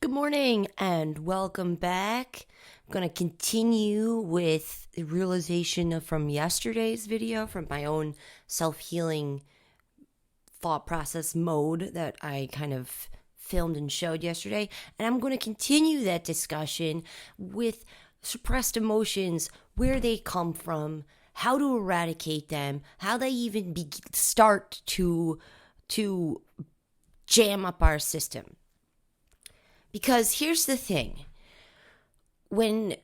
Good morning and welcome back. I'm going to continue with the realization from yesterday's video from my own self-healing thought process mode that I kind of filmed and showed yesterday. And I'm going to continue that discussion with suppressed emotions, where they come from, how to eradicate them, how they even start to jam up our system. Because here's the thing, when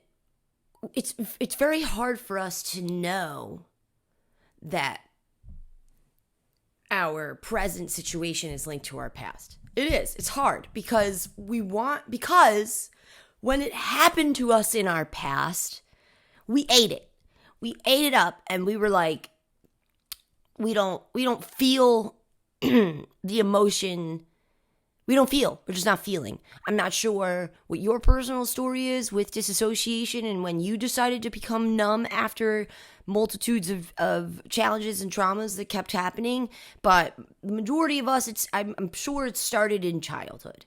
it's very hard for us to know that our present situation is linked to our past. It is. It's hard because when it happened to us in our past, we ate it. We ate it up and we were like, we don't feel the emotion. We don't feel. We're just not feeling. I'm not sure what your personal story is with disassociation and when you decided to become numb after multitudes of challenges and traumas that kept happening. But the majority of us, I'm sure it started in childhood.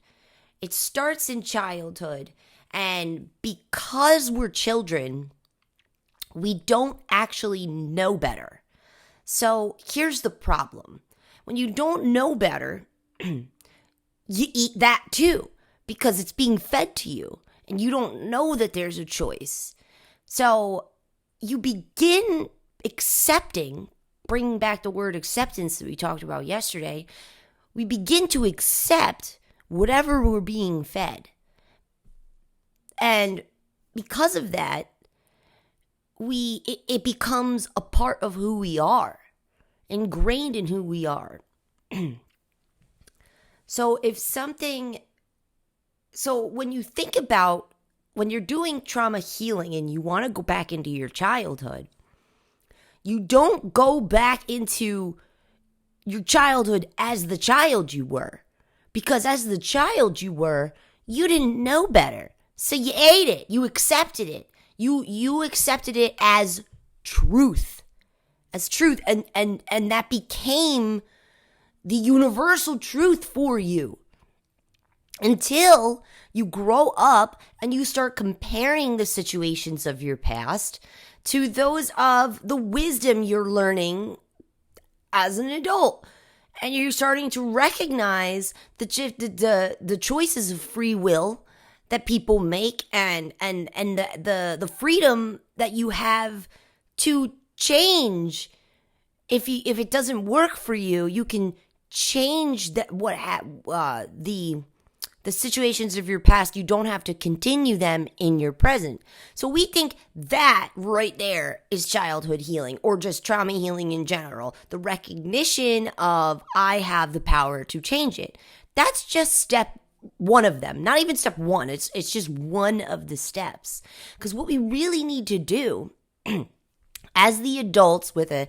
It starts in childhood. And because we're children, we don't actually know better. So here's the problem. When you don't know better, you eat that too because it's being fed to you and you don't know that there's a choice. So you begin accepting, bringing back the word acceptance that we talked about yesterday, we begin to accept whatever we're being fed. And because of that, it becomes a part of who we are, ingrained in who we are. So when you think about, when you're doing trauma healing and you want to go back into your childhood, you don't go back into your childhood as the child you were. Because as the child you were, you didn't know better. So you ate it. You accepted it. You accepted it as truth. As truth. And that became the universal truth for you until you grow up and you start comparing the situations of your past to those of the wisdom you're learning as an adult. And you're starting to recognize the choices of free will that people make and the freedom that you have to change. If it doesn't work for you, you can change the situations of your past. You don't have to continue them in your present. So we think that right there is childhood healing or just trauma healing in general. The recognition of I have the power to change it. That's just step one of them. Not even step one. It's just one of the steps. Because what we really need to do as the adults with a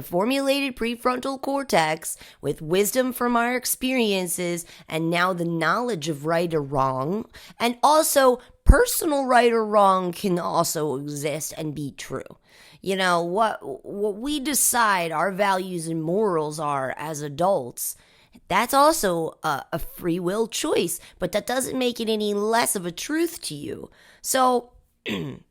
formulated prefrontal cortex, with wisdom from our experiences, and now the knowledge of right or wrong, and also personal right or wrong can also exist and be true. You know, what we decide our values and morals are as adults, that's also a free will choice, but that doesn't make it any less of a truth to you. So you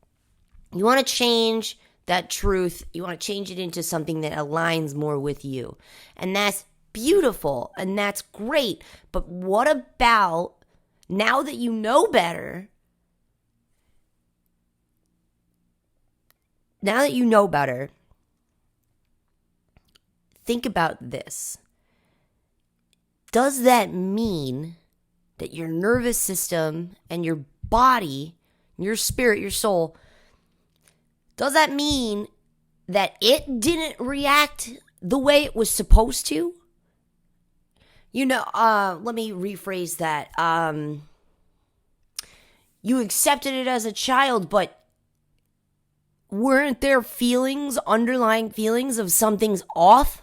want to change that truth, you want to change it into something that aligns more with you. And that's beautiful and that's great. But what about now that you know better? Now that you know better, think about this. Does that mean that your nervous system and your body, your spirit, your soul, does that mean that it didn't react the way it was supposed to? You know, let me rephrase that. You accepted it as a child, but weren't there underlying feelings of something's off?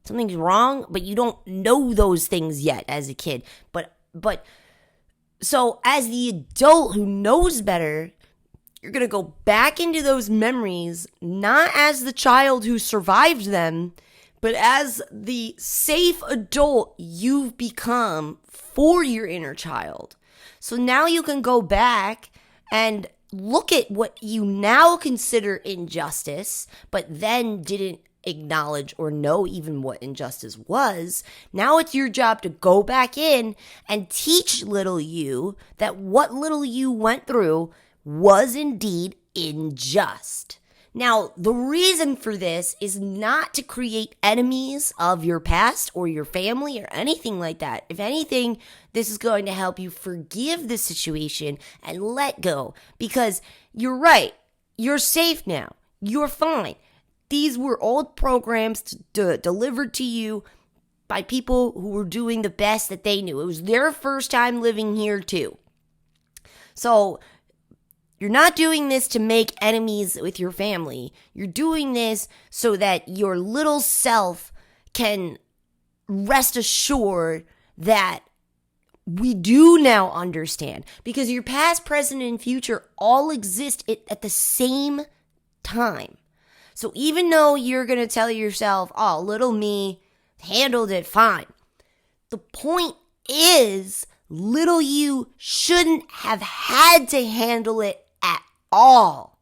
Something's wrong, but you don't know those things yet as a kid. But so as the adult who knows better, you're going to go back into those memories, not as the child who survived them, but as the safe adult you've become for your inner child. So now you can go back and look at what you now consider injustice, but then didn't acknowledge or know even what injustice was. Now it's your job to go back in and teach little you that what little you went through was indeed unjust. Now, the reason for this is not to create enemies of your past or your family or anything like that. If anything, this is going to help you forgive the situation and let go, because you're right. You're safe now. You're fine. These were old programs delivered to you by people who were doing the best that they knew. It was their first time living here too. So you're not doing this to make enemies with your family. You're doing this so that your little self can rest assured that we do now understand. Because your past, present, and future all exist at the same time. So even though you're going to tell yourself, oh, little me handled it fine, the point is little you shouldn't have had to handle it at all.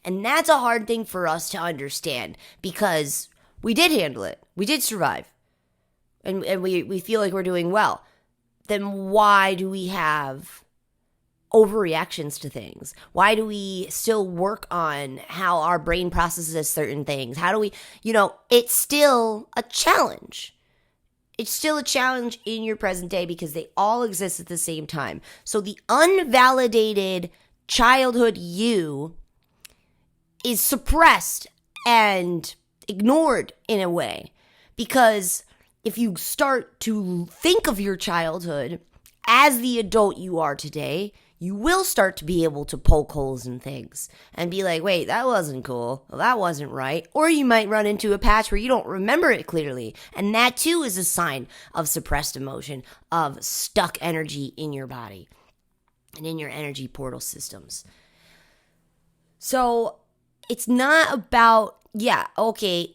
And that's a hard thing for us to understand, because we did handle it. We did survive. And we feel like we're doing well. Then why do we have overreactions to things? Why do we still work on how our brain processes certain things? How do we, it's still a challenge. It's still a challenge in your present day because they all exist at the same time. So the unvalidated childhood you is suppressed and ignored in a way, because if you start to think of your childhood as the adult you are today, you will start to be able to poke holes in things and be like, wait, that wasn't cool. Well, that wasn't right. Or you might run into a patch where you don't remember it clearly. And that too is a sign of suppressed emotion, of stuck energy in your body and in your energy portal systems. So it's not about, it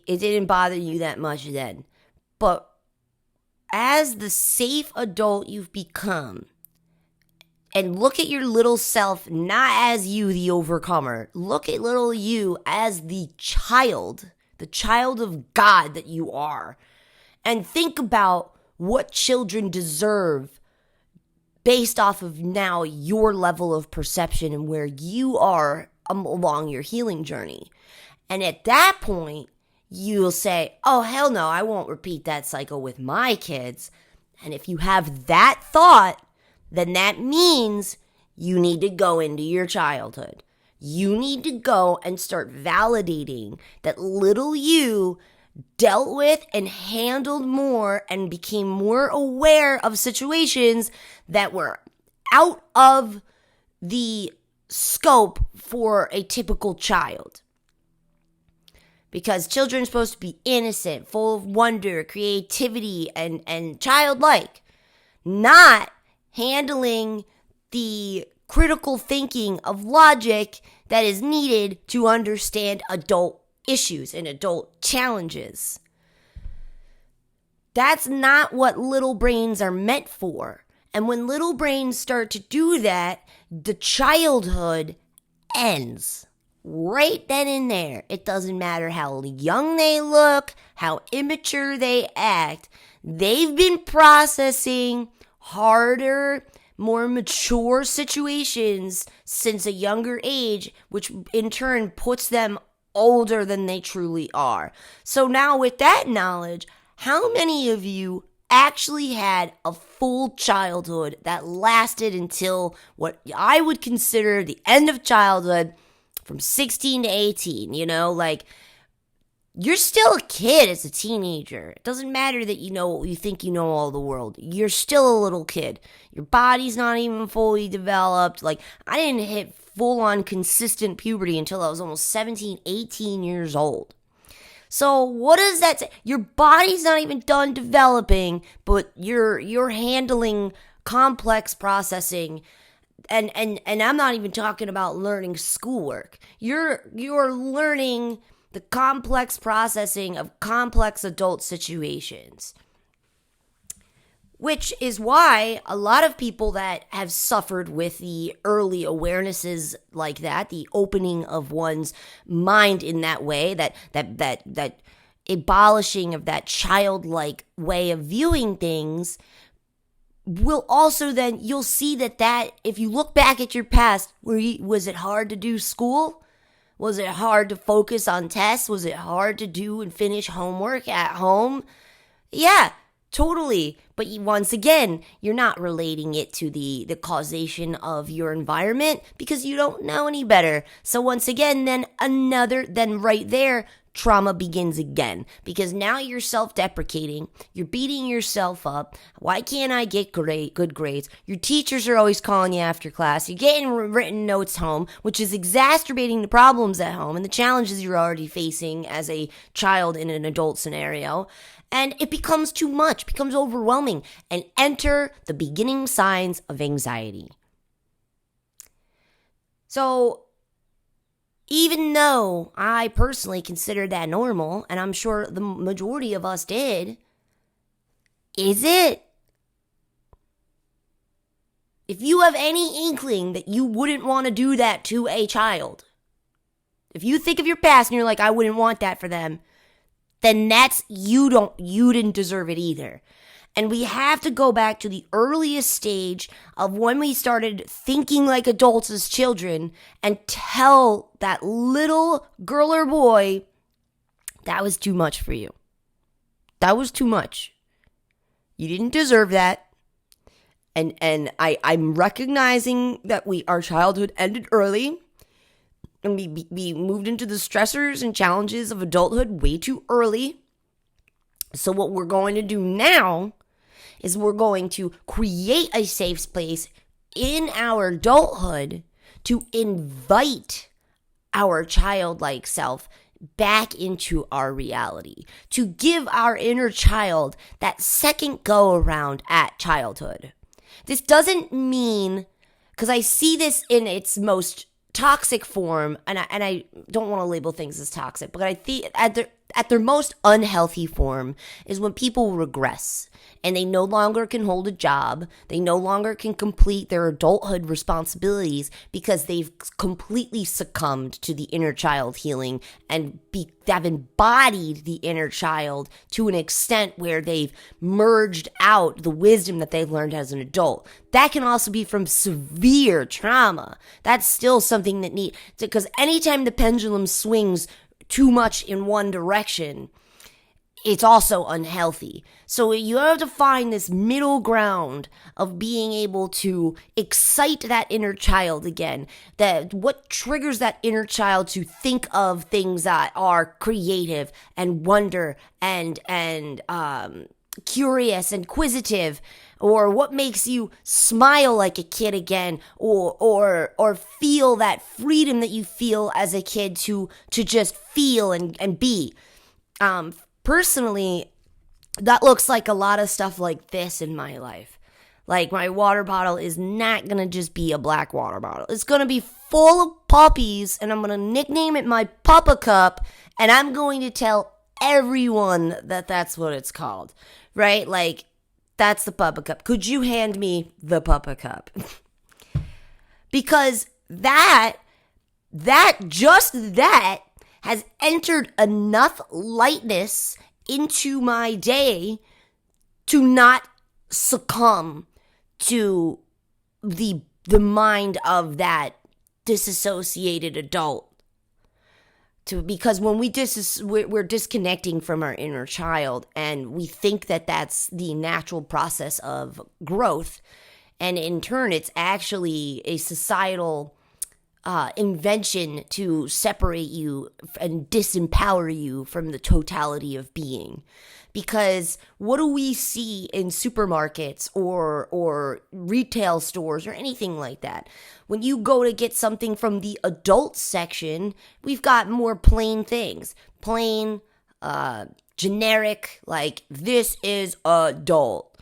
didn't bother you that much then. But as the safe adult you've become, and look at your little self not as you, the overcomer. Look at little you as the child of God that you are. And think about what children deserve based off of now your level of perception and where you are along your healing journey. And at that point, you'll say, oh, hell no, I won't repeat that cycle with my kids. And if you have that thought, then that means you need to go into your childhood. You need to go and start validating that little you dealt with and handled more and became more aware of situations that were out of the scope for a typical child. Because children are supposed to be innocent, full of wonder, creativity, and childlike, not handling the critical thinking of logic that is needed to understand adult issues and adult challenges. That's not what little brains are meant for. And when little brains start to do that, the childhood ends right then and there. It doesn't matter how young they look, how immature they act. They've been processing harder, more mature situations since a younger age, which in turn puts them older than they truly are. So now with that knowledge, how many of you actually had a full childhood that lasted until what I would consider the end of childhood, from 16 to 18, you're still a kid as a teenager. It doesn't matter that you think you know all the world. You're still a little kid. Your body's not even fully developed. I didn't hit full-on consistent puberty until I was almost 17, 18 years old. So what does that say? Your body's not even done developing, but you're handling complex processing. And I'm not even talking about learning schoolwork. You're learning the complex processing of complex adult situations. Which is why a lot of people that have suffered with the early awarenesses like that, the opening of one's mind in that way, that abolishing of that childlike way of viewing things, will also then, you'll see that if you look back at your past, was it hard to do school? Was it hard to focus on tests? Was it hard to do and finish homework at home? Yeah, totally. But once again, you're not relating it to the causation of your environment because you don't know any better. So once again, then right there, trauma begins again, because now you're self-deprecating, you're beating yourself up. Why can't I get good grades? Your teachers are always calling you after class. You're getting written notes home, which is exacerbating the problems at home and the challenges you're already facing as a child in an adult scenario. And it becomes too much, becomes overwhelming, and enter the beginning signs of anxiety. So, even though I personally consider that normal, and I'm sure the majority of us did, is it? If you have any inkling that you wouldn't want to do that to a child, if you think of your past and you're like, I wouldn't want that for them, then you didn't deserve it either. And we have to go back to the earliest stage of when we started thinking like adults as children and tell that little girl or boy, that was too much for you. That was too much. You didn't deserve that. And I'm recognizing that our childhood ended early. And we moved into the stressors and challenges of adulthood way too early. So what we're going to do now is we're going to create a safe space in our adulthood to invite our childlike self back into our reality, to give our inner child that second go around at childhood. This doesn't mean, because I see this in its most toxic form, and I don't want to label things as toxic, but I think at their most unhealthy form is when people regress and they no longer can hold a job, they no longer can complete their adulthood responsibilities because they've completely succumbed to the inner child healing and have embodied the inner child to an extent where they've merged out the wisdom that they've learned as an adult. That can also be from severe trauma. That's still something that because anytime the pendulum swings too much in one direction, it's also unhealthy. So you have to find this middle ground of being able to excite that inner child again. What triggers that inner child to think of things that are creative and wonder and curious and inquisitive, or what makes you smile like a kid again, or feel that freedom that you feel as a kid to just feel and be. Personally, that looks like a lot of stuff like this in my life. Like, my water bottle is not going to just be a black water bottle. It's going to be full of puppies, and I'm going to nickname it my Puppa Cup, and I'm going to tell everyone that that's what it's called, right? Like, that's the Puppa Cup. Could you hand me the Puppa Cup? Because that has entered enough lightness into my day to not succumb to the mind of that disassociated adult. Because when we're disconnecting from our inner child, and we think that that's the natural process of growth, and in turn it's actually a societal invention to separate you and disempower you from the totality of being. Because what do we see in supermarkets or retail stores or anything like that? When you go to get something from the adult section, we've got more plain things. Plain, generic, like, this is adult.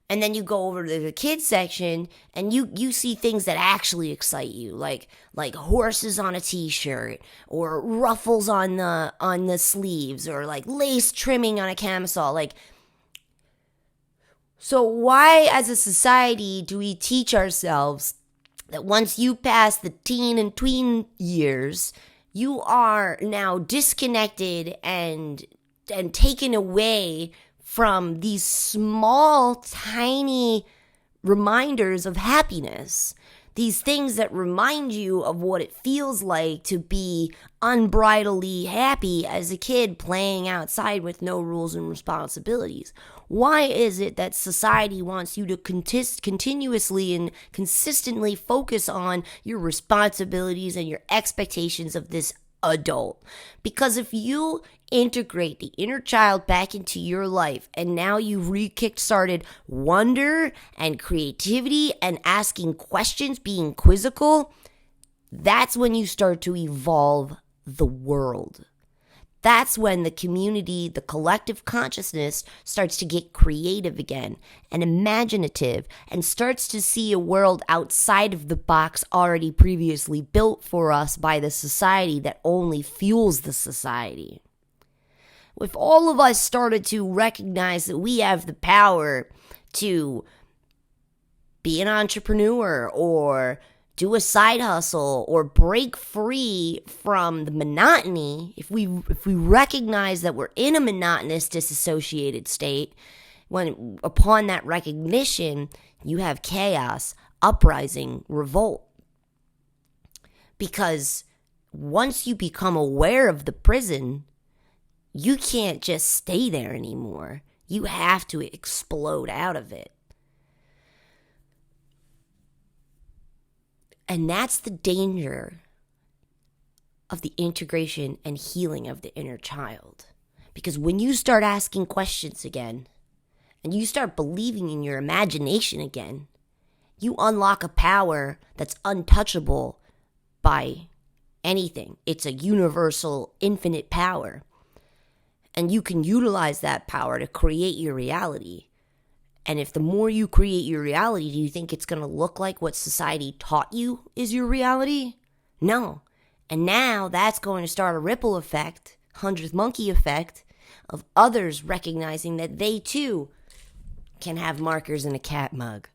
And then you go over to the kids section and you see things that actually excite you, like horses on a t-shirt, or ruffles on the sleeves, or like lace trimming on a camisole. Like, so why as a society do we teach ourselves that once you pass the teen and tween years, you are now disconnected and taken away from these small, tiny reminders of happiness? These things that remind you of what it feels like to be unbridledly happy as a kid playing outside with no rules and responsibilities. Why is it that society wants you to continuously and consistently focus on your responsibilities and your expectations of this adult? Because if you integrate the inner child back into your life, and now you've re-kickstarted wonder and creativity and asking questions, being quizzical, that's when you start to evolve the world. That's when the community, the collective consciousness starts to get creative again and imaginative, and starts to see a world outside of the box already previously built for us by the society that only fuels the society. If all of us started to recognize that we have the power to be an entrepreneur, or do a side hustle, or break free from the monotony, if we recognize that we're in a monotonous, disassociated state, when upon that recognition, you have chaos, uprising, revolt. Because once you become aware of the prison, you can't just stay there anymore. You have to explode out of it. And that's the danger of the integration and healing of the inner child. Because when you start asking questions again, and you start believing in your imagination again, you unlock a power that's untouchable by anything. It's a universal, infinite power. And you can utilize that power to create your reality. And if the more you create your reality, do you think it's going to look like what society taught you is your reality? No. And now that's going to start a ripple effect, 100th monkey effect, of others recognizing that they too can have markers in a cat mug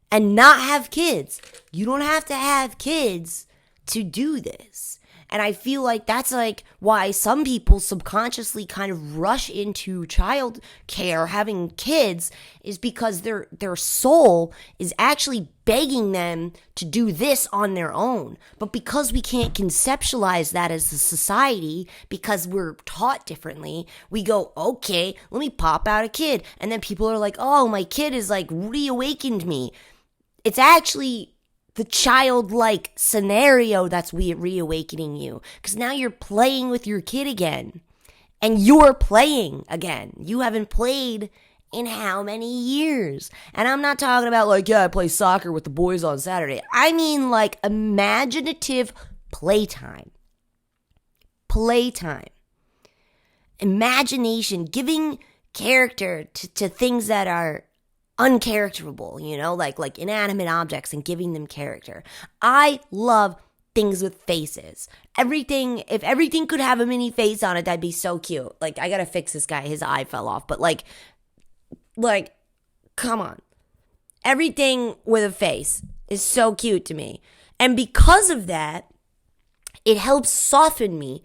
and not have kids. You don't have to have kids to do this. And I feel like that's like why some people subconsciously kind of rush into child care, having kids, is because their soul is actually begging them to do this on their own. But because we can't conceptualize that as a society, because we're taught differently, we go, okay, let me pop out a kid. And then people are like, oh, my kid is like reawakened me. It's actually the childlike scenario that's reawakening you. Because now you're playing with your kid again. And you're playing again. You haven't played in how many years? And I'm not talking about like, yeah, I play soccer with the boys on Saturday. I mean like imaginative playtime. Playtime. Imagination. Giving character to things that are uncharacterable, you know, like inanimate objects, and giving them character. I love things with faces. If everything could have a mini face on it, that'd be so cute. Like, I gotta fix this guy. His eye fell off. But like, come on. Everything with a face is so cute to me. And because of that, it helps soften me.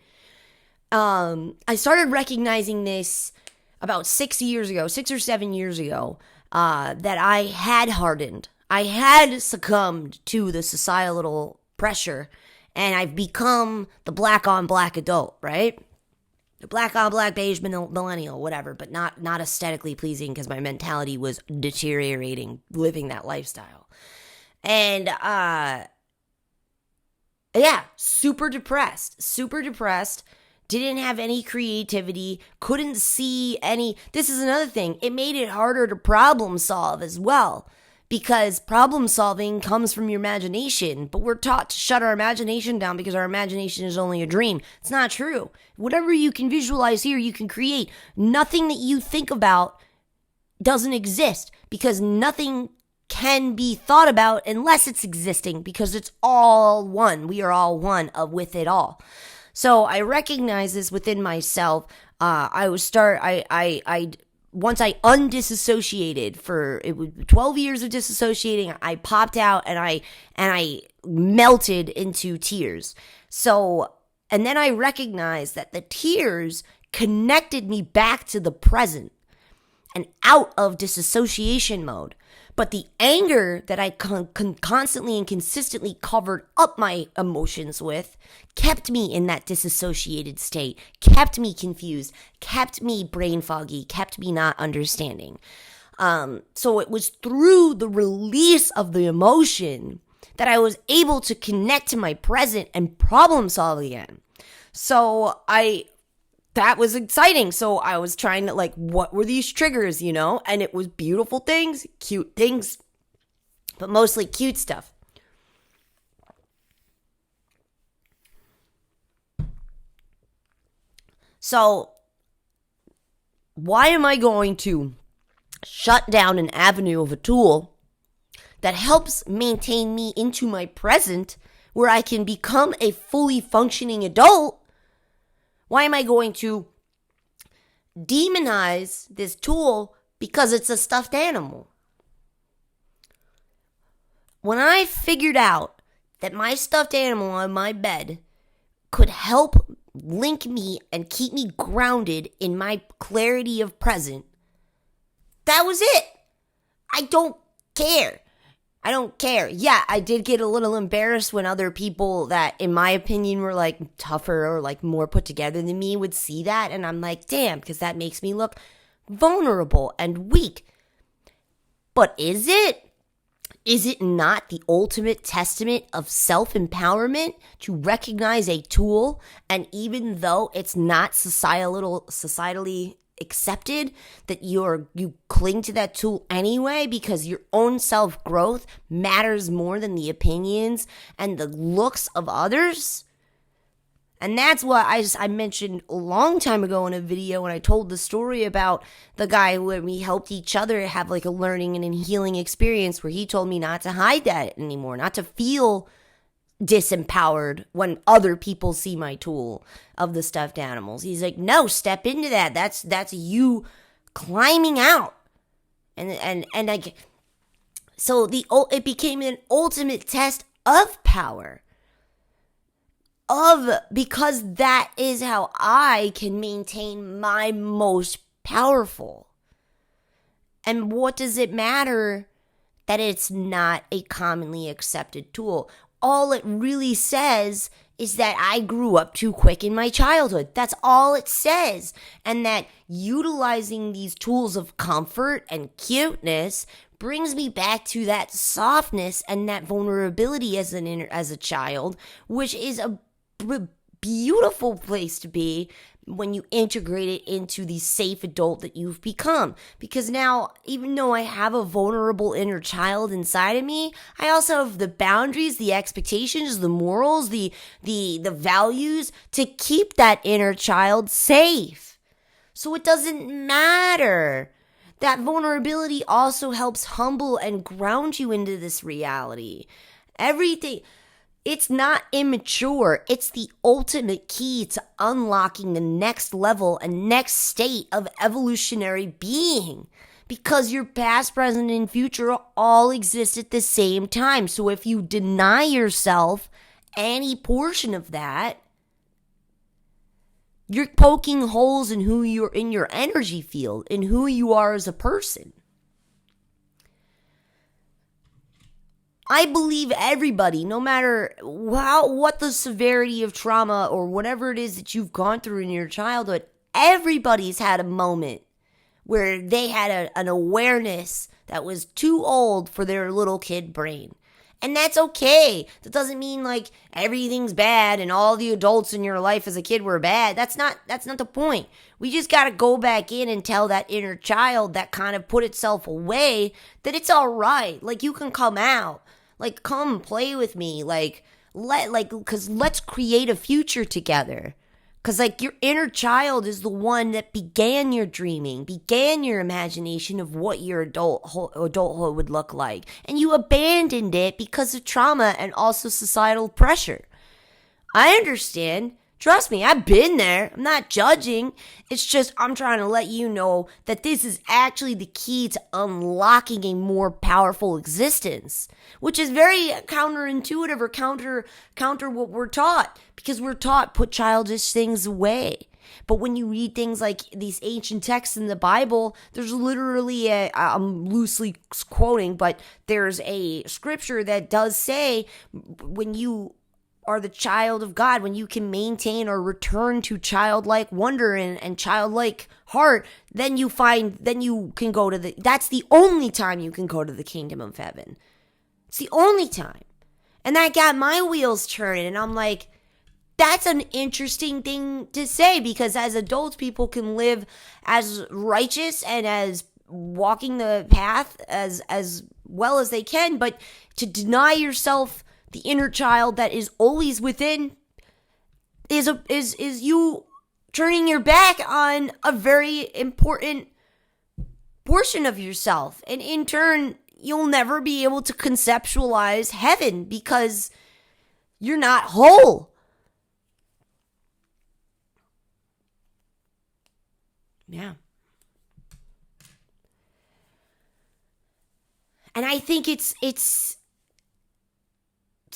I started recognizing this about 6 or 7 years ago. That I had hardened. I had succumbed to the societal pressure, and I've become the black on black adult, right? The black on black beige millennial, whatever, but not aesthetically pleasing, because my mentality was deteriorating living that lifestyle. And yeah, super depressed. Didn't have any creativity, couldn't see any. This is another thing. It made it harder to problem solve as well, because problem solving comes from your imagination, but we're taught to shut our imagination down because our imagination is only a dream. It's not true. Whatever you can visualize here, you can create. Nothing that you think about doesn't exist because nothing can be thought about unless it's existing, because it's all one. We are all one with it all. So I recognize this within myself. Once I undisassociated for it was 12 years of disassociating, I popped out and I melted into tears. So, and then I recognized that the tears connected me back to the present and out of disassociation mode. But the anger that I constantly and consistently covered up my emotions with kept me in that disassociated state, kept me confused, kept me brain foggy, kept me not understanding. So it was through the release of the emotion that I was able to connect to my present and problem solve again. So that was exciting. So I was trying to, like, what were these triggers, And it was beautiful things, cute things, but mostly cute stuff. So why am I going to shut down an avenue of a tool that helps maintain me into my present where I can become a fully functioning adult? Why am I going to demonize this tool because it's a stuffed animal? When I figured out that my stuffed animal on my bed could help link me and keep me grounded in my clarity of present, that was it. I don't care. Yeah, I did get a little embarrassed when other people that, in my opinion, were like tougher or like more put together than me would see that. And I'm like, damn, because that makes me look vulnerable and weak. But is it? Is it not the ultimate testament of self-empowerment to recognize a tool, and even though it's not societally accepted, that you cling to that tool anyway because your own self-growth matters more than the opinions and the looks of others? And that's what I mentioned a long time ago in a video when I told the story about the guy where we helped each other have like a learning and a healing experience, where he told me not to hide that anymore, not to feel disempowered when other people see my tool of the stuffed animals. He's like, no, step into that. That's you climbing out. And like, so it became an ultimate test of power. Because that is how I can maintain my most powerful. And what does it matter that it's not a commonly accepted tool? All it really says is that I grew up too quick in my childhood. That's all it says. And that utilizing these tools of comfort and cuteness brings me back to that softness and that vulnerability as a child, which is a beautiful place to be when you integrate it into the safe adult that you've become. Because now, even though I have a vulnerable inner child inside of me, I also have the boundaries, the expectations, the morals, the values to keep that inner child safe. So it doesn't matter. That vulnerability also helps humble and ground you into this reality. Everything. It's not immature. It's the ultimate key to unlocking the next level and next state of evolutionary being. Because your past, present, and future all exist at the same time. So if you deny yourself any portion of that, you're poking holes in who you're in your energy field, in who you are as a person. I believe everybody, no matter what the severity of trauma or whatever it is that you've gone through in your childhood, everybody's had a moment where they had an awareness that was too old for their little kid brain. And that's okay. That doesn't mean like everything's bad and all the adults in your life as a kid were bad. That's not the point. We just got to go back in and tell that inner child that kind of put itself away that it's all right. Like, you can come out. Like, come play with me. Because let's create a future together. Because, like, your inner child is the one that began your dreaming, began your imagination of what your adulthood would look like. And you abandoned it because of trauma and also societal pressure. I understand. Trust me, I've been there. I'm not judging. It's just I'm trying to let you know that this is actually the key to unlocking a more powerful existence, which is very counterintuitive or counter what we're taught, because we're taught put childish things away. But when you read things like these ancient texts in the Bible, there's literally I'm loosely quoting, but there's a scripture that does say when you are the child of God, when you can maintain or return to childlike wonder and childlike heart, then you can go to that's the only time you can go to the kingdom of heaven. It's the only time. And that got my wheels turning, and I'm like, that's an interesting thing to say, because as adults, people can live as righteous and as walking the path as well as they can, but to deny yourself the inner child that is always within is you turning your back on a very important portion of yourself. And in turn, you'll never be able to conceptualize heaven because you're not whole. Yeah. And I think it's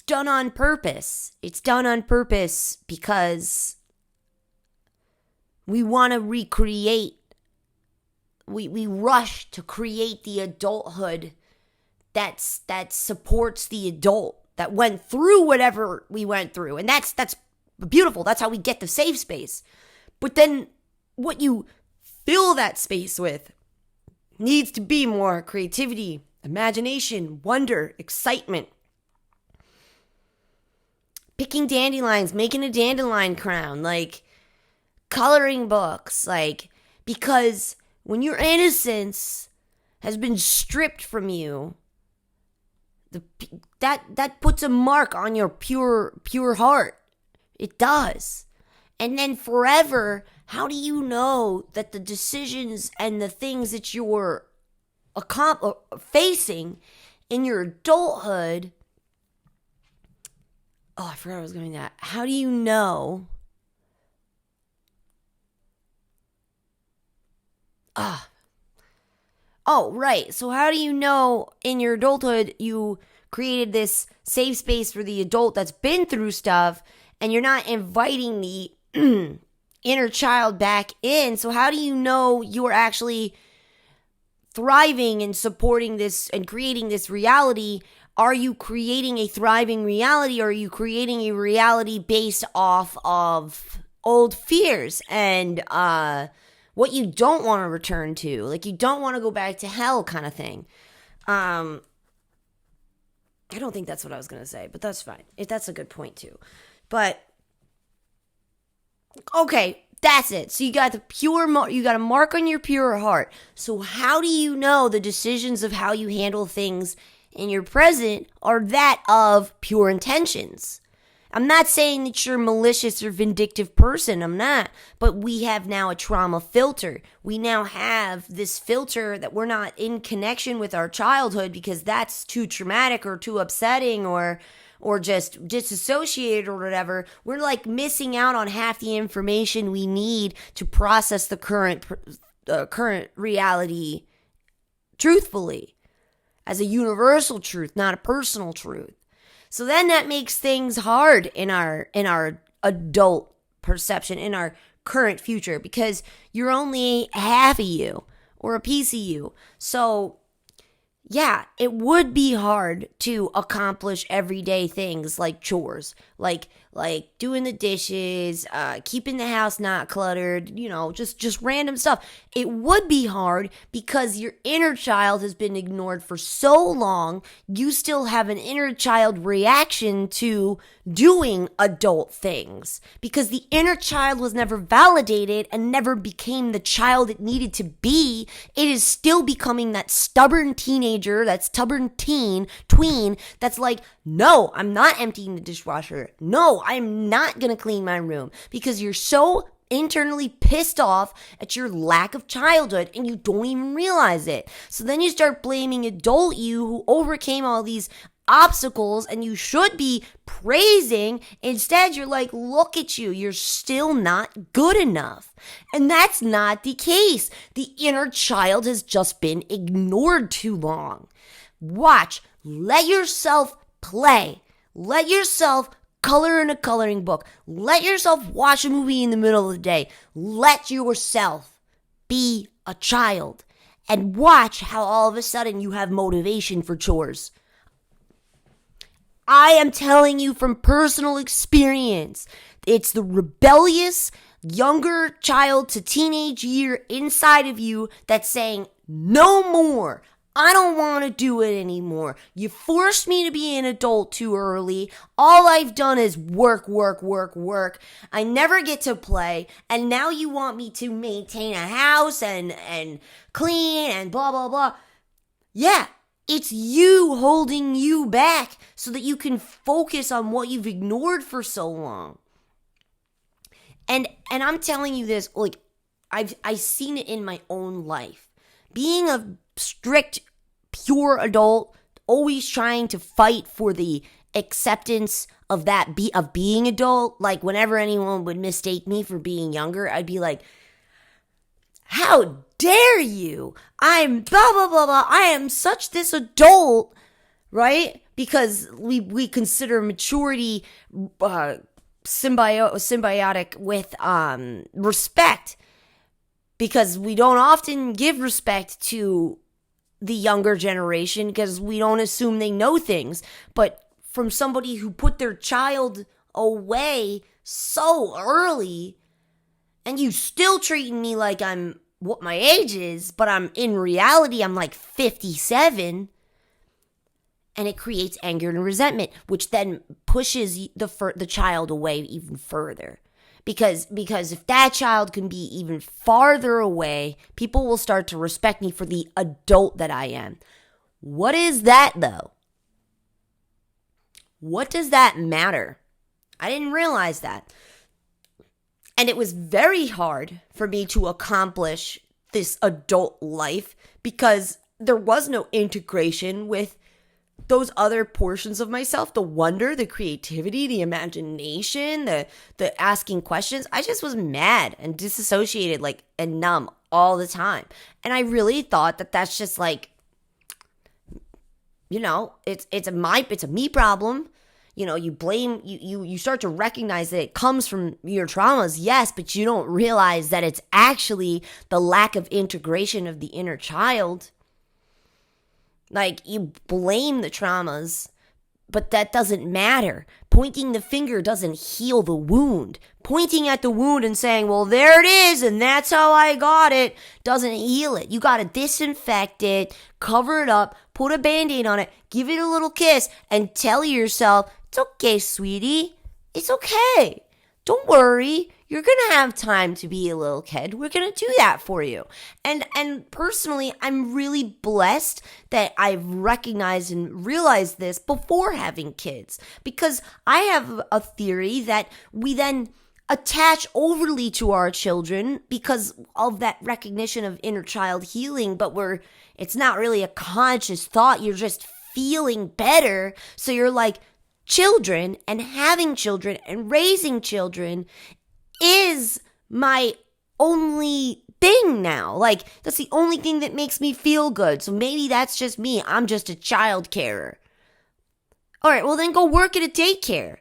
done on purpose. It's done on purpose because we want to recreate. We rush to create the adulthood that supports the adult that went through whatever we went through. And that's beautiful. That's how we get the safe space. But then what you fill that space with needs to be more creativity, imagination, wonder, excitement. Picking dandelions, making a dandelion crown, like coloring books, like, because when your innocence has been stripped from you, that puts a mark on your pure heart. It does. And then forever, how do you know that the decisions and the things that you're facing in your adulthood, I forgot I was going to that. How do you know? Right. So how do you know in your adulthood you created this safe space for the adult that's been through stuff, and you're not inviting the inner child back in? So how do you know you're actually thriving and supporting this and creating this reality? Are you creating a thriving reality, or are you creating a reality based off of old fears and what you don't want to return to? Like, you don't want to go back to hell kind of thing. I don't think that's what I was going to say, but that's fine. That's a good point too. But, okay, that's it. So you got you got a mark on your pure heart. So how do you know the decisions of how you handle things in your present are that of pure intentions? I'm not saying that you're a malicious or vindictive person. I'm not. But we have now a trauma filter. We now have this filter that we're not in connection with our childhood because that's too traumatic or too upsetting or just disassociated or whatever. We're like missing out on half the information we need to process the current reality truthfully, as a universal truth, not a personal truth. So then that makes things hard in our adult perception, in our current future, because you're only half of you or a piece of you. So yeah, it would be hard to accomplish everyday things like chores, like doing the dishes, keeping the house not cluttered, just random stuff. It would be hard because your inner child has been ignored for so long. You still have an inner child reaction to doing adult things because the inner child was never validated and never became the child it needed to be. It is still becoming that stubborn teenager teenager, that stubborn tween, that's like, no, I'm not emptying the dishwasher. No, I'm not going to clean my room, because you're so internally pissed off at your lack of childhood and you don't even realize it. So then you start blaming adult you who overcame all these obstacles, and you should be praising. Instead, you're like, look at you, you're still not good enough. And that's not the case. The inner child has just been ignored too long. Watch, let yourself play. Let yourself color in a coloring book. Let yourself watch a movie in the middle of the day. Let yourself be a child and watch how all of a sudden you have motivation for chores. I am telling you from personal experience, it's the rebellious younger child to teenage year inside of you that's saying, no more. I don't want to do it anymore. You forced me to be an adult too early. All I've done is work. I never get to play. And now you want me to maintain a house and clean and blah, blah, blah. Yeah, it's you holding you back so that you can focus on what you've ignored for so long. And I'm telling you this, like, I've seen it in my own life. Being a strict, pure adult, always trying to fight for the acceptance of that of being adult. Like, whenever anyone would mistake me for being younger, I'd be like, how dare you? I'm blah, blah, blah, blah. I am such this adult, right? Because we consider maturity symbiotic with respect. Because we don't often give respect to the younger generation because we don't assume they know things. But from somebody who put their child away so early, and you still treating me like I'm what my age is, but in reality, I'm like 57. And it creates anger and resentment, which then pushes the child away even further. Because if that child can be even farther away, people will start to respect me for the adult that I am. What is that, though? What does that matter? I didn't realize that. And it was very hard for me to accomplish this adult life because there was no integration with those other portions of myself, the wonder, the creativity, the imagination, the asking questions. I just was mad and disassociated, like, and numb all the time. And I really thought that that's just like, you know, it's a me problem. You know, you blame, you start to recognize that it comes from your traumas, yes, but you don't realize that it's actually the lack of integration of the inner child. Like, you blame the traumas, but that doesn't matter. Pointing the finger doesn't heal the wound. Pointing at the wound and saying, well, there it is, and that's how I got it, doesn't heal it. You got to disinfect it, cover it up, put a Band-Aid on it, give it a little kiss, and tell yourself, it's okay, sweetie. It's okay. Don't worry. You're going to have time to be a little kid. We're going to do that for you. And personally, I'm really blessed that I've recognized and realized this before having kids. Because I have a theory that we then attach overly to our children because of that recognition of inner child healing. But it's not really a conscious thought. You're just feeling better. So you're like, children and having children and raising children is my only thing now. Like, that's the only thing that makes me feel good. So maybe that's just me. I'm just a child carer. All right, well then go work at a daycare.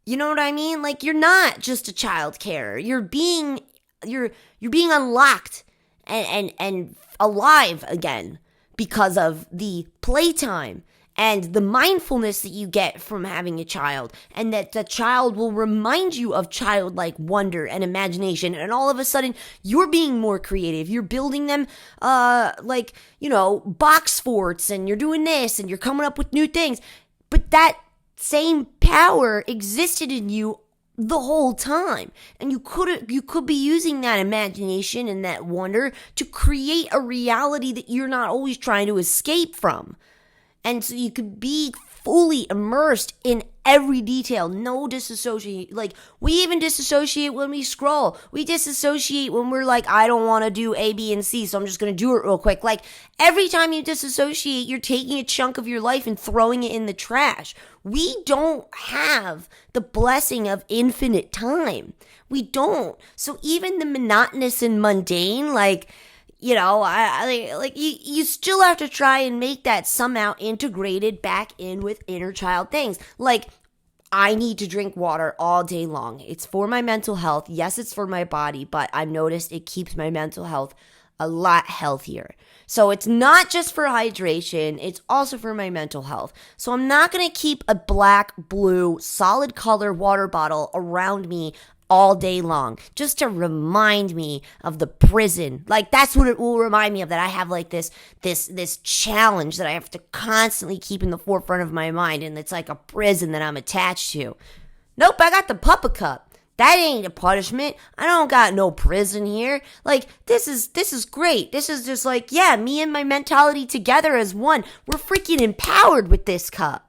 You know what I mean? Like, you're not just a child carer. You're being unlocked and alive again because of the playtime and the mindfulness that you get from having a child, and that the child will remind you of childlike wonder and imagination, and all of a sudden you're being more creative. You're building them box forts, and you're doing this, and you're coming up with new things. But that same power existed in you the whole time. And you could be using that imagination and that wonder to create a reality that you're not always trying to escape from. And so you could be fully immersed in every detail. No disassociate. Like, we even disassociate when we scroll. We disassociate when we're like, I don't want to do A, B, and C, so I'm just going to do it real quick. Like, every time you disassociate, you're taking a chunk of your life and throwing it in the trash. We don't have the blessing of infinite time. We don't. So even the monotonous and mundane, like, you still have to try and make that somehow integrated back in with inner child things. Like, I need to drink water all day long. It's for my mental health. Yes, it's for my body, but I've noticed it keeps my mental health a lot healthier. So it's not just for hydration, it's also for my mental health. So I'm not going to keep a black, blue, solid color water bottle around me all day long, just to remind me of the prison. Like, that's what it will remind me of, that I have like this challenge that I have to constantly keep in the forefront of my mind, and it's like a prison that I'm attached to. Nope, I got the Puppa Cup. That ain't a punishment. I don't got no prison here. Like, this is great. This is just like, yeah, me and my mentality together as one. We're freaking empowered with this cup.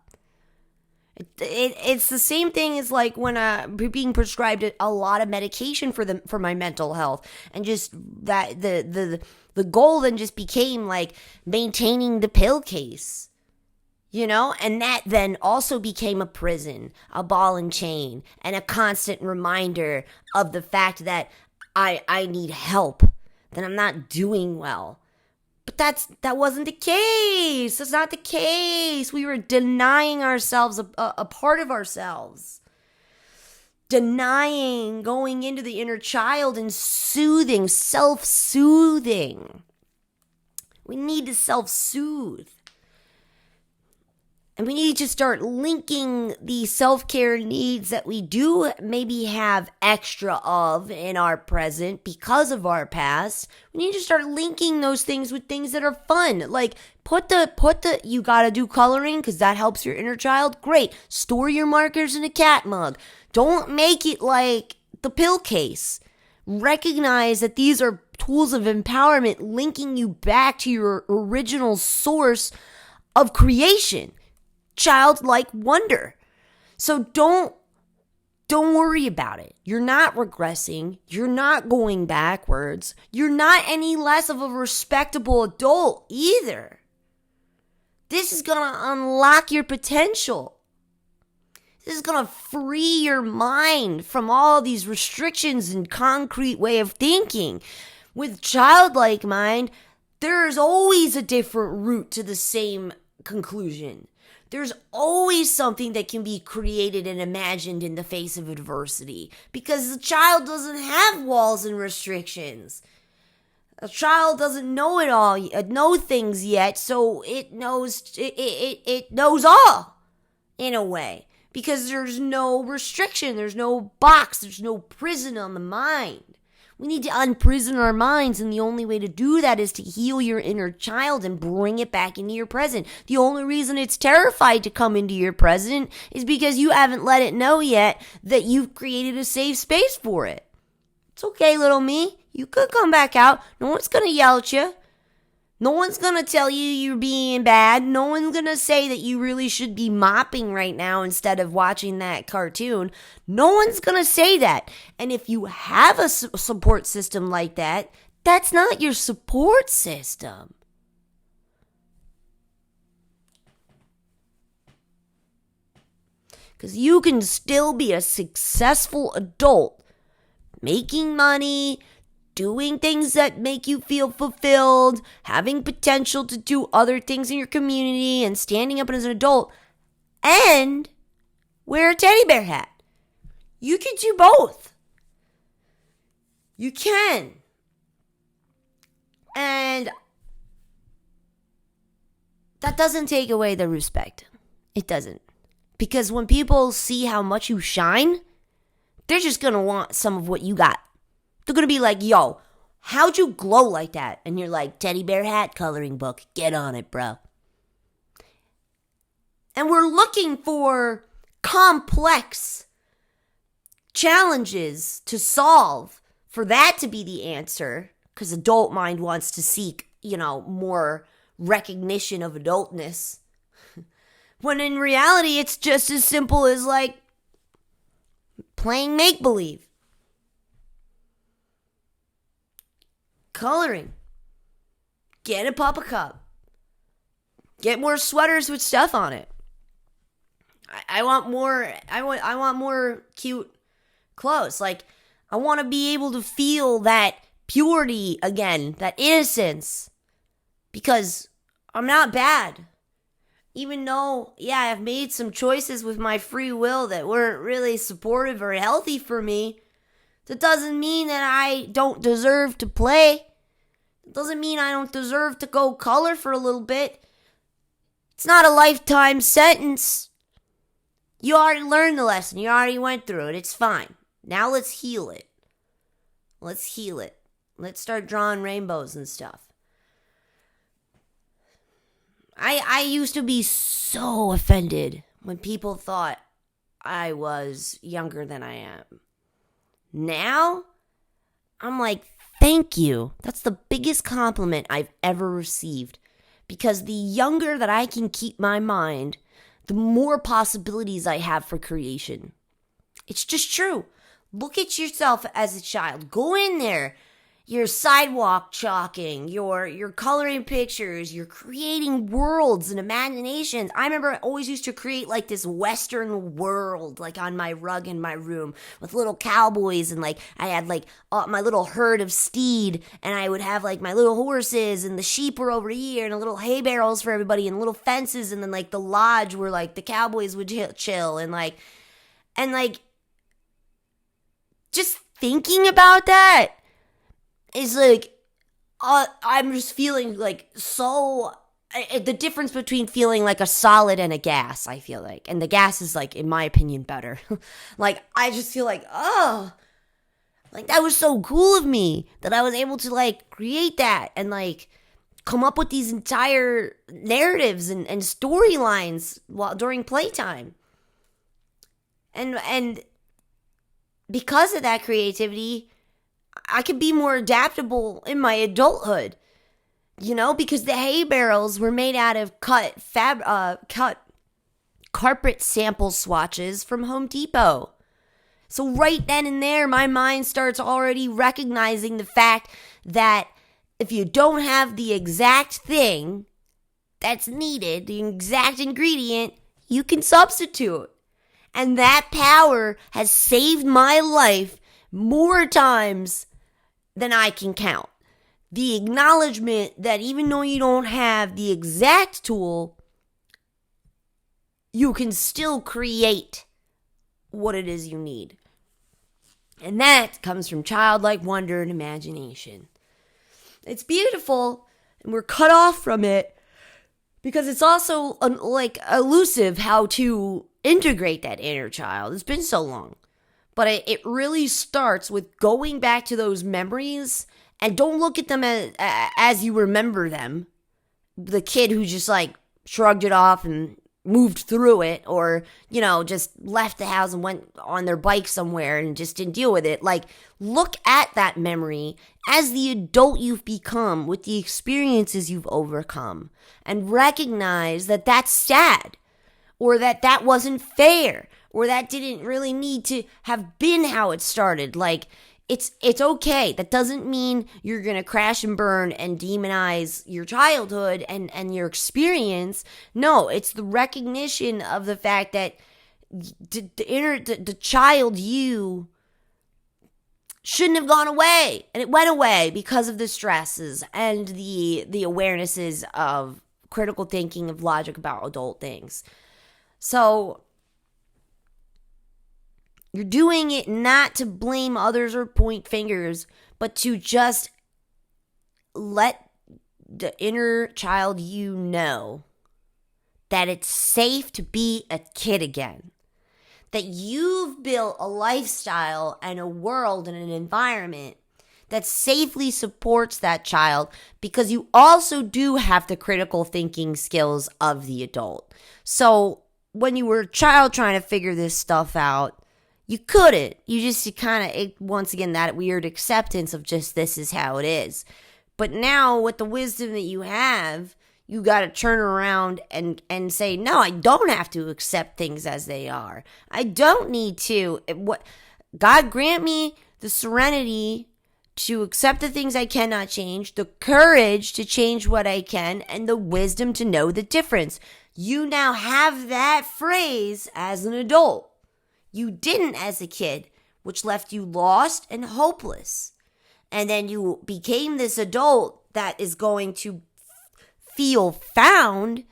It's the same thing as like when being prescribed a lot of medication for my mental health, and just that the goal then just became like maintaining the pill case, and that then also became a prison, a ball and chain, and a constant reminder of the fact that I need help, that I'm not doing well. But that wasn't the case. That's not the case. We were denying ourselves a part of ourselves. Denying going into the inner child and soothing, self-soothing. We need to self-soothe. And we need to start linking the self-care needs that we do maybe have extra of in our present because of our past. We need to start linking those things with things that are fun. Like, you gotta do coloring because that helps your inner child. Great. Store your markers in a cat mug. Don't make it like the pill case. Recognize that these are tools of empowerment linking you back to your original source of creation. Childlike wonder. So don't worry about it. You're not regressing. You're not going backwards. You're not any less of a respectable adult either. This is going to unlock your potential. This is going to free your mind from all these restrictions and concrete way of thinking. With childlike mind, there's always a different route to the same conclusion. There's always something that can be created and imagined in the face of adversity, because the child doesn't have walls and restrictions. A child doesn't know it all, know things yet, so it knows all in a way, because there's no restriction, there's no box, there's no prison on the mind. We need to unprison our minds, and the only way to do that is to heal your inner child and bring it back into your present. The only reason it's terrified to come into your present is because you haven't let it know yet that you've created a safe space for it. It's okay, little me. You could come back out. No one's going to yell at you. No one's going to tell you you're being bad. No one's going to say that you really should be mopping right now instead of watching that cartoon. No one's going to say that. And if you have a support system like that, that's not your support system. Because you can still be a successful adult, making money, doing things that make you feel fulfilled, having potential to do other things in your community, and standing up as an adult, and wear a teddy bear hat. You can do both. You can. And that doesn't take away the respect. It doesn't. Because when people see how much you shine, they're just going to want some of what you got. They're going to be like, yo, how'd you glow like that? And you're like, teddy bear hat, coloring book. Get on it, bro. And we're looking for complex challenges to solve for that to be the answer, because adult mind wants to seek, more recognition of adultness. When in reality, it's just as simple as like playing make-believe, coloring, get a Papa Cup, get more sweaters with stuff on it. I want more. I want more cute clothes. Like, I want to be able to feel that purity again, that innocence, because I'm not bad. Even though, I've made some choices with my free will that weren't really supportive or healthy for me, that doesn't mean that I don't deserve to play. It doesn't mean I don't deserve to go color for a little bit. It's not a lifetime sentence. You already learned the lesson. You already went through it. It's fine. Now let's heal it. Let's start drawing rainbows and stuff. I used to be so offended when people thought I was younger than I am. Now, I'm like, thank you. That's the biggest compliment I've ever received. Because the younger that I can keep my mind, the more possibilities I have for creation. It's just true. Look at yourself as a child. Go in there. You're sidewalk chalking. You're coloring pictures. You're creating worlds and imaginations. I remember I always used to create like this Western world, like on my rug in my room with little cowboys, and like I had like my little herd of steed, and I would have like my little horses, and the sheep were over here, and little hay barrels for everybody, and little fences, and then like the lodge where like the cowboys would chill, and just thinking about that is like, I'm just feeling like so, the difference between feeling like a solid and a gas, I feel like. And the gas is like, in my opinion, better. Like, I just feel like, like that was so cool of me that I was able to like create that and like come up with these entire narratives and storylines during playtime. And because of that creativity, I could be more adaptable in my adulthood, because the hay barrels were made out of cut carpet sample swatches from Home Depot. So right then and there, my mind starts already recognizing the fact that if you don't have the exact thing that's needed, the exact ingredient, you can substitute. And that power has saved my life more times than I can count. The acknowledgement that even though you don't have the exact tool, you can still create what it is you need. And that comes from childlike wonder and imagination. It's beautiful, and we're cut off from it because it's also like elusive how to integrate that inner child. It's been so long. But it really starts with going back to those memories, and don't look at them as you remember them. The kid who just like shrugged it off and moved through it, or, just left the house and went on their bike somewhere and just didn't deal with it. Like, look at that memory as the adult you've become with the experiences you've overcome, and recognize that that's sad, or that wasn't fair, or that didn't really need to have been how it started. Like, it's okay. That doesn't mean you're going to crash and burn and demonize your childhood and your experience. No, it's the recognition of the fact that the child you shouldn't have gone away. And it went away because of the stresses and the awarenesses of critical thinking, of logic about adult things. So you're doing it not to blame others or point fingers, but to just let the inner child know that it's safe to be a kid again. That you've built a lifestyle and a world and an environment that safely supports that child, because you also do have the critical thinking skills of the adult. So when you were a child trying to figure this stuff out, You couldn't. You kind of, once again, that weird acceptance of just this is how it is. But now with the wisdom that you have, you got to turn around and say, no, I don't have to accept things as they are. I don't need to. God grant me the serenity to accept the things I cannot change, the courage to change what I can, and the wisdom to know the difference. You now have that phrase as an adult. You didn't as a kid, which left you lost and hopeless. And then you became this adult that is going to feel found,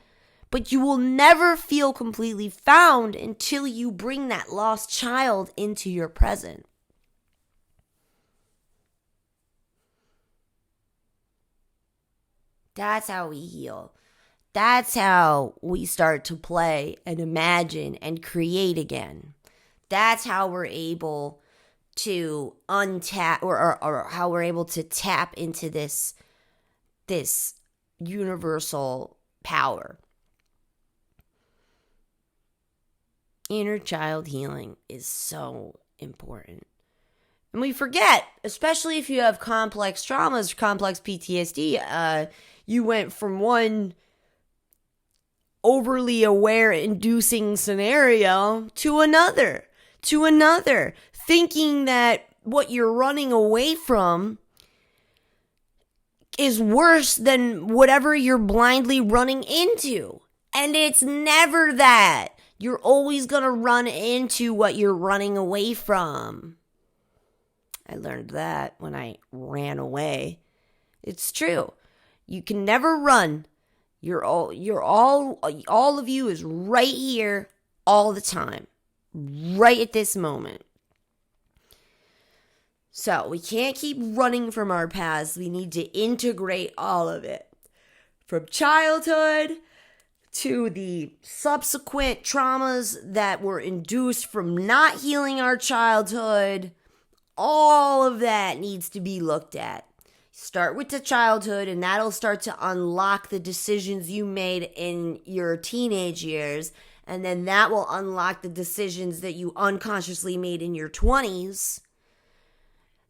but you will never feel completely found until you bring that lost child into your present. That's how we heal. That's how we start to play and imagine and create again. That's how we're able to untap or how we're able to tap into this universal power. Inner child healing is so important. And we forget, especially if you have complex traumas, complex PTSD, you went from one overly aware inducing scenario to another, thinking that what you're running away from is worse than whatever you're blindly running into. And it's never that. You're always going to run into what you're running away from. I learned that when I ran away. It's true. You can never run. All of you is right here all the time. Right at this moment. So we can't keep running from our past. We need to integrate all of it. From childhood to the subsequent traumas that were induced from not healing our childhood. All of that needs to be looked at. Start with the childhood, and that'll start to unlock the decisions you made in your teenage years. And then that will unlock the decisions that you unconsciously made in your 20s.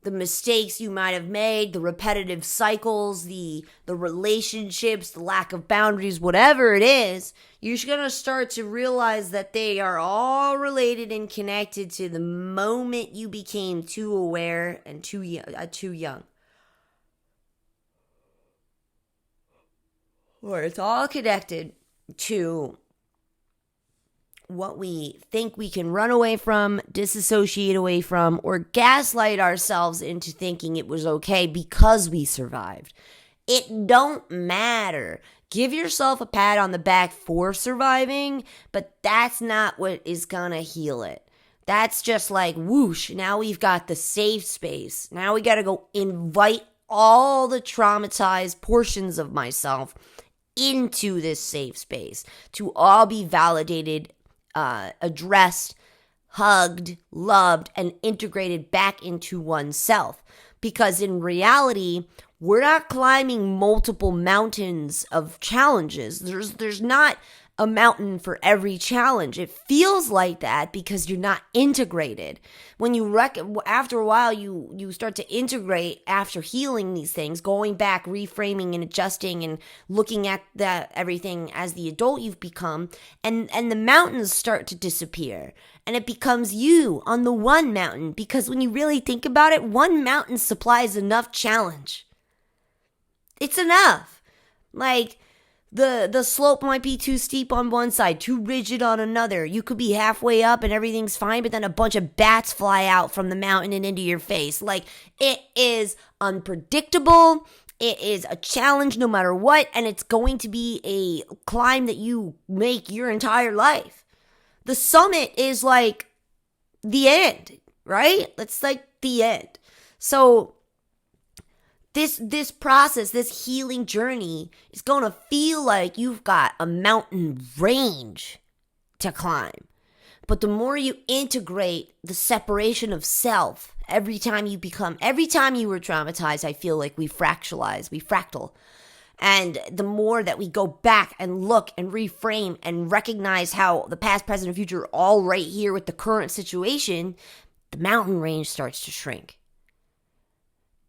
The mistakes you might have made, the repetitive cycles, the relationships, the lack of boundaries, whatever it is, you're going to start to realize that they are all related and connected to the moment you became too aware and too young. Or it's all connected to what we think we can run away from, disassociate away from, or gaslight ourselves into thinking it was okay because we survived. It don't matter. Give yourself a pat on the back for surviving, but that's not what is gonna heal it. That's just like whoosh, now we've got the safe space. Now we gotta go invite all the traumatized portions of myself into this safe space to all be validated, addressed, hugged, loved, and integrated back into oneself. Because in reality, we're not climbing multiple mountains of challenges. There's not a mountain for every challenge. It feels like that because you're not integrated. When you after a while, you start to integrate after healing these things, going back, reframing and adjusting and looking at everything as the adult you've become, and the mountains start to disappear. And it becomes you on the one mountain, because when you really think about it, one mountain supplies enough challenge. It's enough. Like, the slope might be too steep on one side, too rigid on another. You could be halfway up and everything's fine, but then a bunch of bats fly out from the mountain and into your face. Like, it is unpredictable. It is a challenge no matter what, and it's going to be a climb that you make your entire life. The summit is like the end, right? That's like the end. So this process, this healing journey is going to feel like you've got a mountain range to climb. But the more you integrate the separation of self, every time you were traumatized, I feel like we fractal. And the more that we go back and look and reframe and recognize how the past, present, and future are all right here with the current situation, the mountain range starts to shrink.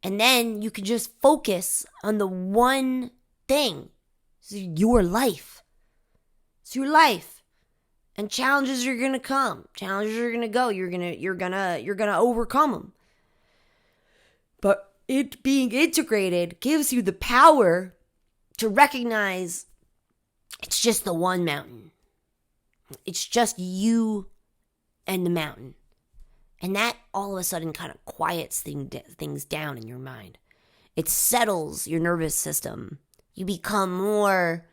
And then you can just focus on the one thing. It's your life. It's your life. And challenges are going to come. Challenges are going to go. You're going to overcome them. But it being integrated gives you the power to recognize it's just the one mountain. It's just you and the mountain. And that all of a sudden kind of quiets things down in your mind. It settles your nervous system. You become more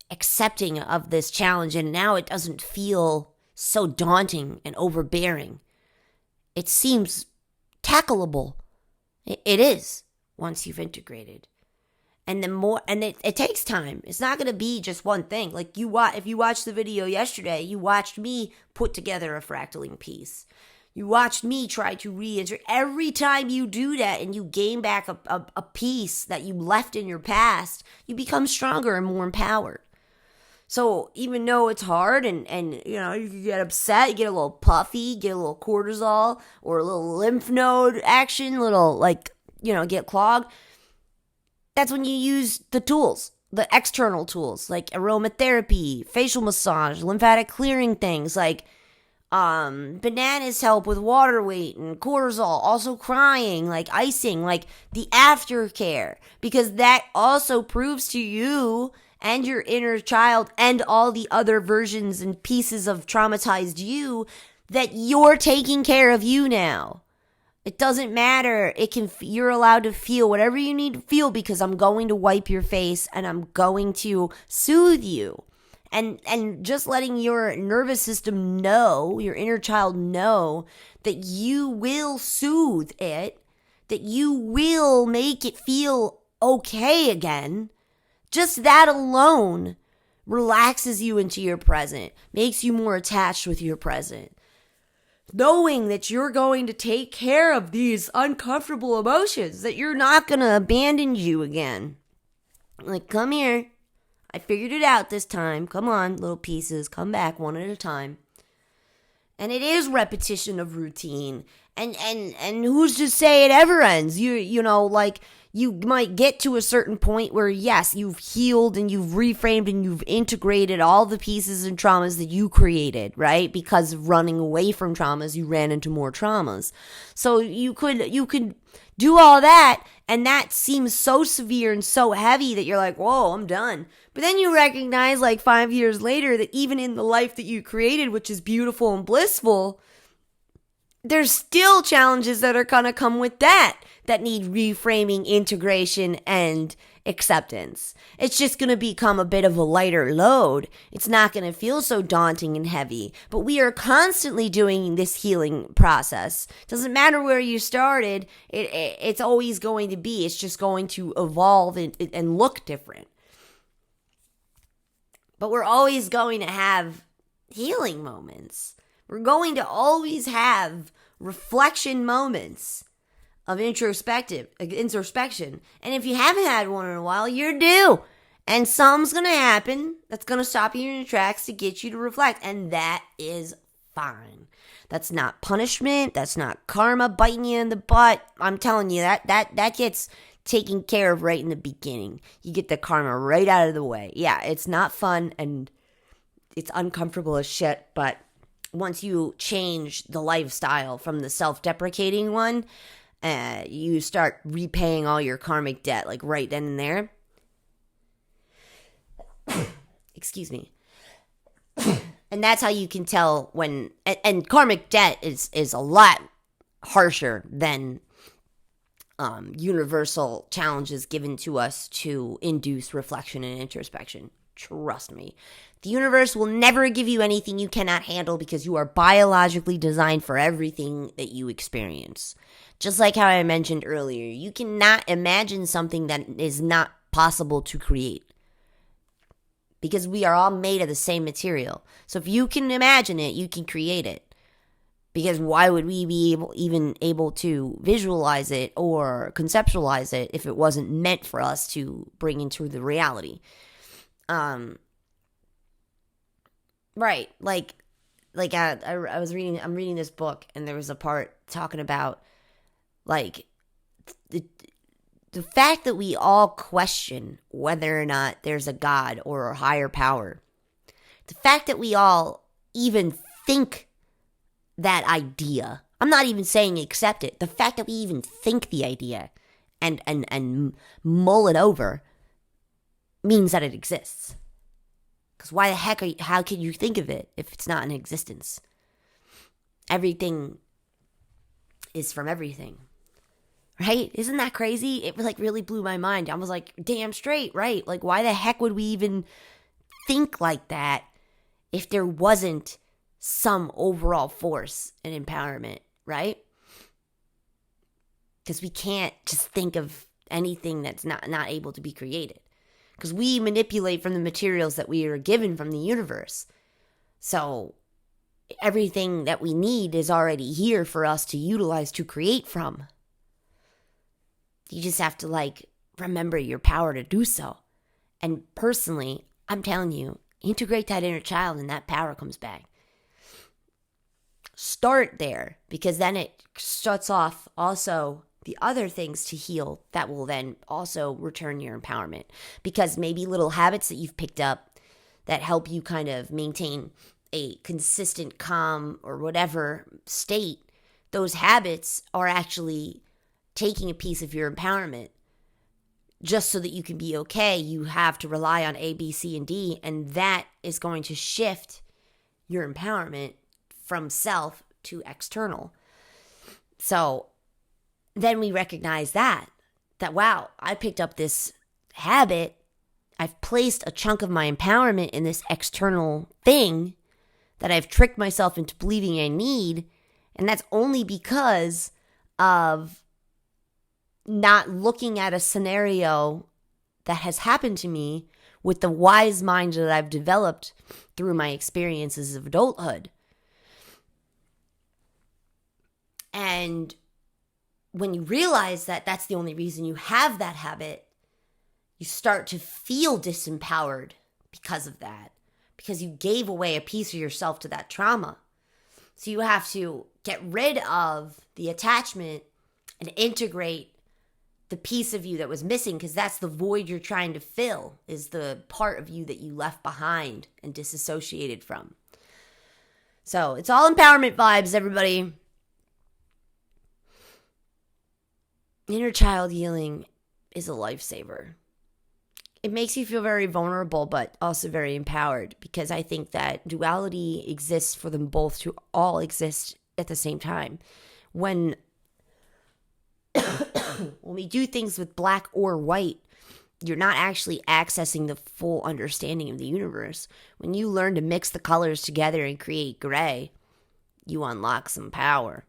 accepting of this challenge, and now it doesn't feel so daunting and overbearing. It seems tackleable. It is once you've integrated. And it takes time. It's not going to be just one thing. Like if you watched the video yesterday, you watched me put together a fractaling piece. You watched me try to reintegrate. Every time you do that and you gain back a piece that you left in your past, you become stronger and more empowered. So even though it's hard and you know, you can get upset, you get a little puffy, get a little cortisol or a little lymph node action, get clogged. That's when you use the tools, the external tools like aromatherapy, facial massage, lymphatic clearing things like bananas help with water weight and cortisol, also crying, like icing, like the aftercare, because that also proves to you and your inner child and all the other versions and pieces of traumatized you that you're taking care of you now. It doesn't matter. You're allowed to feel whatever you need to feel because I'm going to wipe your face and I'm going to soothe you. And just letting your nervous system know, your inner child know that you will soothe it, that you will make it feel okay again. Just that alone relaxes you into your present, makes you more attached with your present. Knowing that you're going to take care of these uncomfortable emotions, that you're not going to abandon you again. Like, come here. I figured it out this time. Come on, little pieces. Come back one at a time. And it is repetition of routine. And who's to say it ever ends? You might get to a certain point where, yes, you've healed and you've reframed and you've integrated all the pieces and traumas that you created, right? Because running away from traumas, you ran into more traumas. So you could do all that, and that seems so severe and so heavy that you're like, whoa, I'm done. But then you recognize like 5 years later that even in the life that you created, which is beautiful and blissful, there's still challenges that are going to come with that need reframing, integration, and acceptance. It's just going to become a bit of a lighter load. It's not going to feel so daunting and heavy. But we are constantly doing this healing process. Doesn't matter where you started. It's always going to be. It's just going to evolve and look different. But we're always going to have healing moments. We're going to always have reflection moments of introspection. And if you haven't had one in a while, you're due. And something's going to happen that's going to stop you in your tracks to get you to reflect. And that is fine. That's not punishment. That's not karma biting you in the butt. I'm telling you, that gets taken care of right in the beginning. You get the karma right out of the way. Yeah, it's not fun and it's uncomfortable as shit, but once you change the lifestyle from the self-deprecating one, you start repaying all your karmic debt, like right then and there. Excuse me. And that's how you can tell when, and karmic debt is a lot harsher than universal challenges given to us to induce reflection and introspection. Trust me. The universe will never give you anything you cannot handle because you are biologically designed for everything that you experience. Just like how I mentioned earlier, you cannot imagine something that is not possible to create. Because we are all made of the same material. So if you can imagine it, you can create it. Because why would we be even able to visualize it or conceptualize it if it wasn't meant for us to bring into the reality? Right. I'm reading this book, and there was a part talking about like the the fact that we all question whether or not there's a God or a higher power. The fact that we all even think that idea. I'm not even saying accept it. The fact that we even think the idea and mull it over means that it exists. Because why the heck how can you think of it if it's not in existence? Everything is from everything. Right? Isn't that crazy? It really blew my mind. I was like, damn straight, right? Like, why the heck would we even think like that if there wasn't some overall force and empowerment, right? Because we can't just think of anything that's not able to be created. Because we manipulate from the materials that we are given from the universe. So everything that we need is already here for us to utilize to create from. You just have to remember your power to do so. And personally, I'm telling you, integrate that inner child and that power comes back. Start there, because then it shuts off also the other things to heal that will then also return your empowerment. Because maybe little habits that you've picked up that help you kind of maintain a consistent calm or whatever state, those habits are actually taking a piece of your empowerment. Just so that you can be okay, you have to rely on A, B, C, and D, and that is going to shift your empowerment from self to external. So then we recognize that wow, I picked up this habit. I've placed a chunk of my empowerment in this external thing that I've tricked myself into believing I need, and that's only because of not looking at a scenario that has happened to me with the wise mind that I've developed through my experiences of adulthood. And when you realize that that's the only reason you have that habit, you start to feel disempowered because of that, because you gave away a piece of yourself to that trauma. So you have to get rid of the attachment and integrate the piece of you that was missing, because that's the void you're trying to fill, is the part of you that you left behind and disassociated from. So it's all empowerment vibes, everybody. Inner child healing is a lifesaver. It makes you feel very vulnerable, but also very empowered, because I think that duality exists for them both to all exist at the same time. When we do things with black or white, you're not actually accessing the full understanding of the universe. When you learn to mix the colors together and create gray, you unlock some power.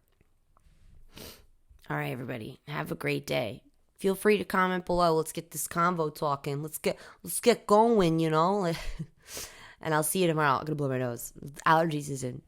All right, everybody, have a great day. Feel free to comment below. Let's get this convo talking. Let's get going, And I'll see you tomorrow. I'm gonna blow my nose. Allergy season.